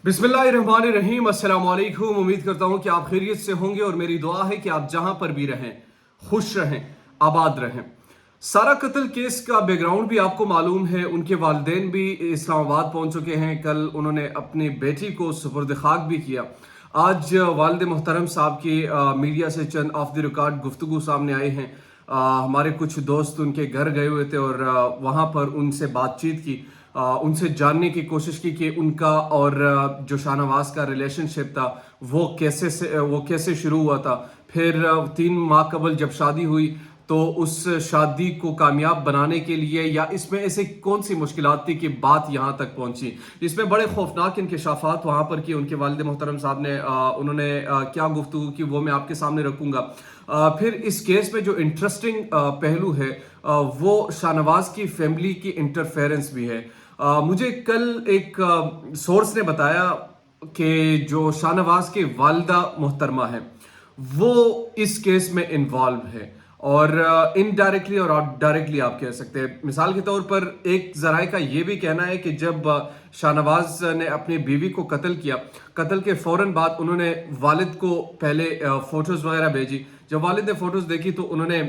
बिस्मिल्लाहिर्रहमानिर्रहीम। अस्सलाम वालेकुम। उम्मीद करता हूँ कि आप खैरियत से होंगे और मेरी दुआ है कि आप जहाँ पर भी रहें खुश रहें, आबाद रहें। सारा कत्ल केस का बैकग्राउंड भी आपको मालूम है। उनके वालिदैन भी इस्लामाबाद पहुँच चुके हैं। कल उन्होंने अपनी बेटी को सुपुर्द खाक भी किया। आज वालिद मोहतरम साहब की मीडिया से चंद ऑफ द रिकॉर्ड गुफ्तगू सामने आई हैं। हमारे कुछ दोस्त उनके घर गए हुए थे और वहाँ पर उनसे बातचीत की, उनसे जानने की कोशिश की कि उनका और जो शाहनवाज का रिलेशनशिप था वो कैसे शुरू हुआ था। फिर 3 माह कबल जब शादी हुई तो उस शादी को कामयाब बनाने के लिए या इसमें ऐसे कौन सी मुश्किलात थी कि बात यहाँ तक पहुँची। इसमें बड़े खौफनाक इंकशाफात वहाँ पर किए उनके वालिद मोहतरम साहब ने। उन्होंने क्या गुफ्तगू की वो मैं आपके सामने रखूँगा। फिर इस केस में जो इंटरेस्टिंग पहलू है वो शाहनवाज की फैमिली की इंटरफेरेंस भी है। मुझे कल एक सोर्स ने बताया कि जो शाहनवाज के वालिदा मोहतरमा है वो इस केस में इन्वॉल्व है और इनडायरेक्टली और डायरेक्टली आप कह सकते हैं। मिसाल के तौर पर एक जराए का ये भी कहना है कि जब शाहनवाज ने अपनी बीवी को कत्ल किया, कत्ल के फौरन बाद उन्होंने वालिद को पहले फोटोज वगैरह भेजी। जब वालिद ने फोटोज देखी तो उन्होंने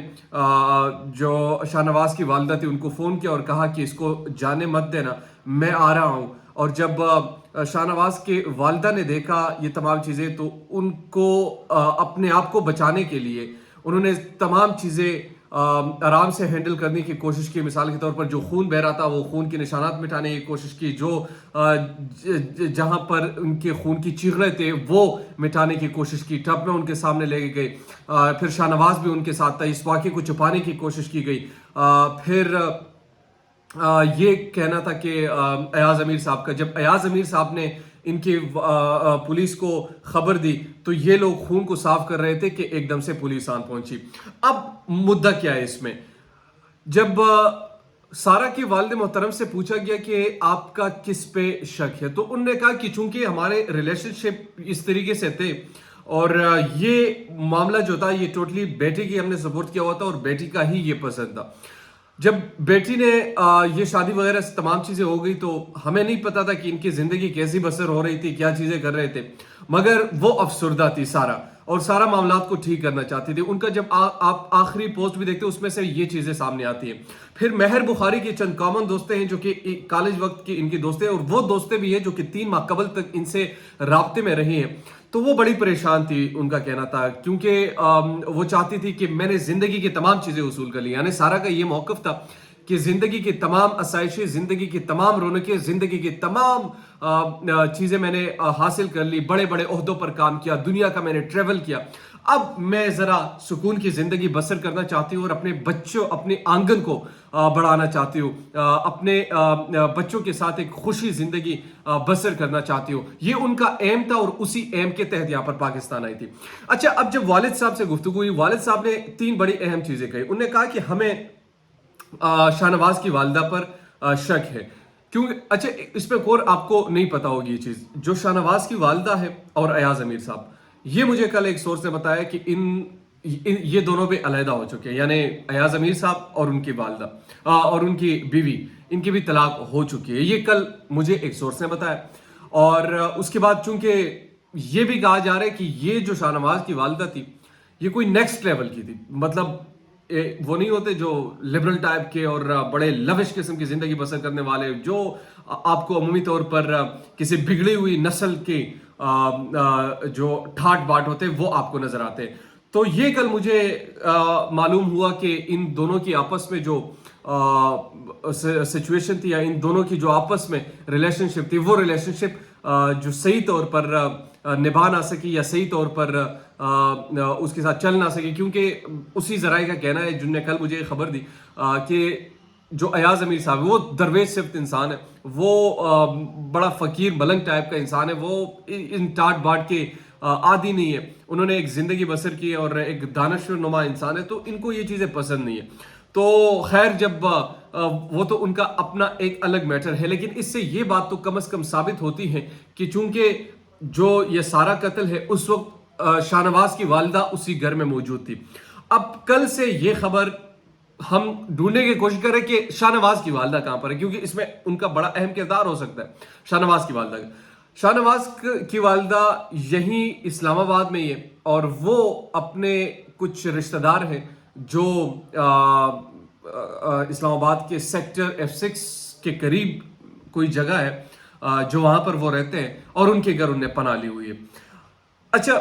जो शाहनवाज की वालिदा थी उनको फ़ोन किया और कहा कि इसको जाने मत देना, मैं आ रहा हूँ। और जब शाहनवाज के वालिदा ने देखा ये तमाम चीज़ें तो उनको अपने आप को बचाने के लिए उन्होंने तमाम चीज़ें आराम से हैंडल करने की कोशिश की। मिसाल के तौर पर जो खून बह रहा था वो खून के निशानात मिटाने की कोशिश की, जो जहां पर उनके खून की चीखड़े थे वो मिटाने की कोशिश की, टब में उनके सामने लेके गए। फिर शाहनवाज भी उनके साथ था, इस वाक़े को छुपाने की कोशिश की गई। फिर ये कहना था कि अयाज अमीर साहब का, जब अयाज अमीर साहब ने इनकी पुलिस को खबर दी तो ये लोग खून को साफ कर रहे थे कि एकदम से पुलिस आन पहुंची। अब मुद्दा क्या है इसमें, जब सारा के वालिद मोहतरम से पूछा गया कि आपका किस पे शक है तो उन्होंने कहा कि चूंकि हमारे रिलेशनशिप इस तरीके से थे और ये मामला जो था ये टोटली बेटी की हमने सपोर्ट किया हुआ था और बेटी का ही ये पसंद था। जब बेटी ने ये शादी वगैरह तमाम चीज़ें हो गई तो हमें नहीं पता था कि इनकी ज़िंदगी कैसी बसर हो रही थी, क्या चीज़ें कर रहे थे, मगर वो अफसरदा थी सारा और सारा मामलात को ठीक करना चाहती थी। उनका जब आप आखिरी पोस्ट भी देखते हो उसमें से ये चीज़ें सामने आती हैं। फिर महर बुखारी के चंद कॉमन दोस्तें हैं जो कि कॉलेज वक्त की इनकी दोस्तें और वो दोस्तें भी हैं जो कि 3 माह कबल तक इनसे राब्ते में रही हैं। तो वो बड़ी परेशान थी, उनका कहना था, क्योंकि वो चाहती थी कि मैंने ज़िंदगी की तमाम चीज़ें उसूल कर ली। यानी सारा का ये मौक़िफ़ था कि ज़िंदगी की तमाम आसाइशें, ज़िंदगी की तमाम रौनकें, ज़िंदगी की तमाम चीज़ें मैंने हासिल कर ली, बड़े बड़े ओहदों पर काम किया, दुनिया का मैंने ट्रैवल किया। अब मैं ज़रा सुकून की ज़िंदगी बसर करना चाहती हूँ और अपने बच्चों, अपने आंगन को बढ़ाना चाहती हूँ, अपने बच्चों के साथ एक खुशी ज़िंदगी बसर करना चाहती हूँ। ये उनका एम था और उसी एम के तहत यहाँ पर पाकिस्तान आई थी। अच्छा, अब जब वालिद साहब से गुफ्तगू हुई, वालिद साहब ने 3 बड़ी अहम चीज़ें कही। उन्होंने कहा कि हमें शाहनवाज की वालिदा पर शक है। क्यों? अच्छा, इसमें और आपको नहीं पता होगी ये चीज़, जो शाहनवाज की वालिदा है और अयाज अमीर साहब, ये मुझे कल एक सोर्स ने बताया कि ये दोनों भी अलहदा हो चुके हैं। यानी अयाज अमीर साहब और उनकी वालिदा और उनकी बीवी, इनकी भी तलाक हो चुकी है। ये कल मुझे एक सोर्स ने बताया। और उसके बाद चूंकि ये भी कहा जा रहा है कि ये जो शाहनवाज की वालिदा थी ये कोई नेक्स्ट लेवल की थी। मतलब वो नहीं होते जो लिबरल टाइप के और बड़े लविश किस्म की जिंदगी बसर करने वाले, जो आपको अमूमी तौर पर किसी बिगड़ी हुई नस्ल के जो ठाट बाट होते हैं वो आपको नजर आते हैं। तो ये कल मुझे मालूम हुआ कि इन दोनों की आपस में जो सिचुएशन थी या इन दोनों की जो आपस में रिलेशनशिप थी वो रिलेशनशिप जो सही तौर पर निभा ना सकी या सही तौर पर उसके साथ चल ना सके। क्योंकि उसी जराए का कहना है जिनने कल मुझे खबर दी कि जो अयाज अमीर साहब वो दरवेश सिफ्त इंसान है, वो बड़ा फ़कीर मलंग टाइप का इंसान है, वो इन टाट बाट के आदि नहीं है। उन्होंने एक ज़िंदगी बसर की है और एक दानश्वर नुमा इंसान है, तो इनको ये चीज़ें पसंद नहीं है। तो खैर, जब वो तो उनका अपना एक अलग मैटर है, लेकिन इससे ये बात तो कम से कम साबित होती है कि चूंकि जो ये सारा कत्ल है उस वक्त शाहनवाज की वालिदा उसी घर में मौजूद थी। अब कल से ये खबर हम ढूंढने की कोशिश करें कि शाहनवाज की वालिदा कहां पर है, क्योंकि इसमें उनका बड़ा अहम किरदार हो सकता है। शाहनवाज की वालिदा शाहनवाज की वालदा यहीं इस्लामाबाद में ही है और वो अपने कुछ रिश्तेदार हैं जो इस्लामाबाद के सेक्टर F6 के करीब कोई जगह है जो वहां पर वो रहते हैं और उनके घर उन्हें पनाह ली हुई है। अच्छा,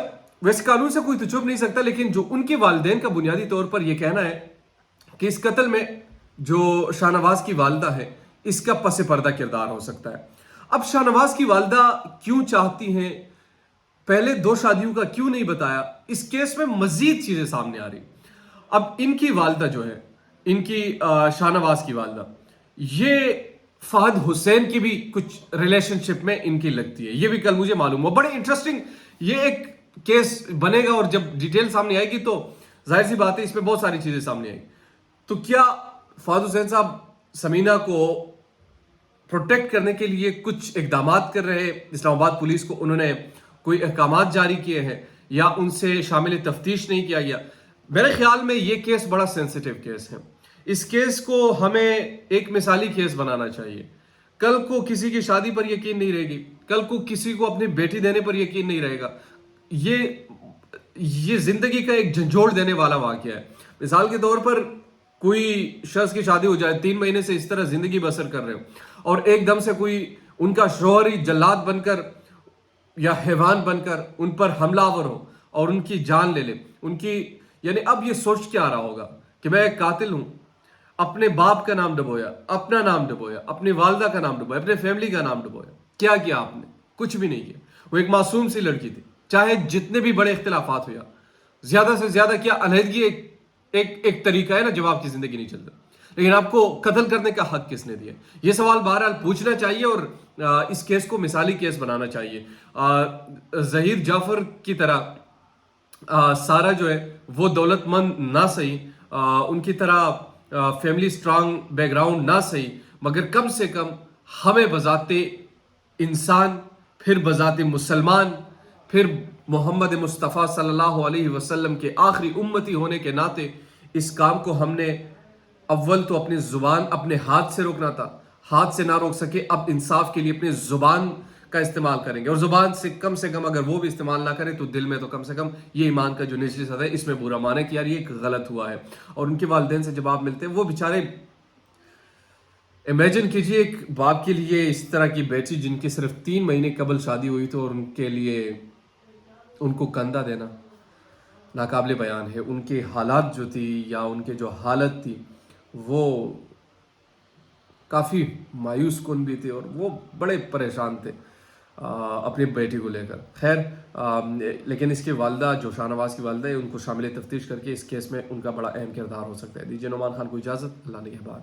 वैसे कानून से कोई तो छुप नहीं सकता, लेकिन जो उनके वालिदैन का बुनियादी तौर पर यह कहना है कि इस कत्ल में जो शाहनवाज की वालदा है इसका पस पर्दा किरदार हो सकता है। अब शाहनवाज की वालदा क्यों चाहती हैं, पहले 2 शादियों का क्यों नहीं बताया, इस केस में मजीद चीजें सामने आ रही। अब इनकी वालदा जो है, इनकी शाहनवाज की वालदा, ये फहद हुसैन की भी कुछ रिलेशनशिप में इनकी लगती है। ये भी कल मुझे मालूम हुआ। बड़े इंटरेस्टिंग ये एक केस बनेगा और जब डिटेल सामने आएगी तो जाहिर सी बात है इसमें बहुत सारी चीजें सामने आएगी। तो क्या फहद हुसैन साहब समीना को प्रोटेक्ट करने के लिए कुछ इकदामात कर रहे हैं, इस्लामाबाद पुलिस को उन्होंने कोई अहकामात जारी किए हैं या उनसे शामिल तफ्तीश नहीं किया गया? मेरे ख्याल में ये केस बड़ा सेंसिटिव केस है। इस केस को हमें एक मिसाली केस बनाना चाहिए। कल को किसी की शादी पर यकीन नहीं रहेगी, कल को किसी को अपनी बेटी देने पर यकीन नहीं रहेगा। ये जिंदगी का एक झंझोड़ देने वाला वाकया है। मिसाल के तौर पर कोई शख्स की शादी हो जाए, 3 महीने से इस तरह जिंदगी बसर कर रहे हो और एकदम से कोई उनका शौहर ही जल्लाद बनकर या हैवान बनकर उन पर हमलावर हो और उनकी जान ले ले। उनकी यानी अब ये सोच क्या आ रहा होगा कि मैं एक कातिल हूं, अपने बाप का नाम डुबोया, अपना नाम डुबोया, अपनी वालदा का नाम डुबोया, अपने फैमिली का नाम डुबोया। क्या किया आपने? कुछ भी नहीं किया। वो एक मासूम सी लड़की थी, चाहे जितने भी बड़े इख्तिलाफात हो, या ज्यादा से ज्यादा क्या अलहदगी एक तरीका है ना जब आपकी जिंदगी नहीं चलता, लेकिन आपको कत्ल करने का हक किसने दिया? ये सवाल बहरहाल पूछना चाहिए और इस केस को मिसाली केस बनाना चाहिए। जहीर जाफर की तरह सारा जो है वो दौलतमंद ना सही, उनकी तरह फैमिली स्ट्रांग बैकग्राउंड ना सही, मगर कम से कम हमें बजाते इंसान, फिर बजाते मुसलमान, फिर मोहम्मद मुस्तफ़ा सल्लल्लाहु अलैहि वसल्लम के आखिरी उम्मती होने के नाते इस काम को हमने अव्वल तो अपनी जुबान अपने हाथ से रोकना था। हाथ से ना रोक सके, अब इंसाफ के लिए अपनी जुबान का इस्तेमाल करेंगे और जुबान से कम अगर वो भी इस्तेमाल ना करें तो दिल में तो कम से कम ये ईमान का जो निचली सतह है इसमें बुरा माने कि यार ये गलत हुआ है। और उनके वालिदैन से जब आप मिलते हैं, वो बेचारे, इमेजिन कीजिए एक बाप के लिए इस तरह की बेटी जिनकी सिर्फ 3 महीने कबल शादी हुई थी और उनके लिए उनको कंधा देना नाकाबिले बयान है। उनके हालात जो थी या उनके जो हालत थी वो काफ़ी मायूस कुन भी थी और वो बड़े परेशान थे अपनी बेटी को लेकर। खैर, लेकिन इसके वालदा जो शाहनवाज की वालदा है उनको शामिल तफ्तीश करके इस केस में उनका बड़ा अहम किरदार हो सकता है। दीजिए नुमान खान को इजाज़त, अल्लाह निगहबान।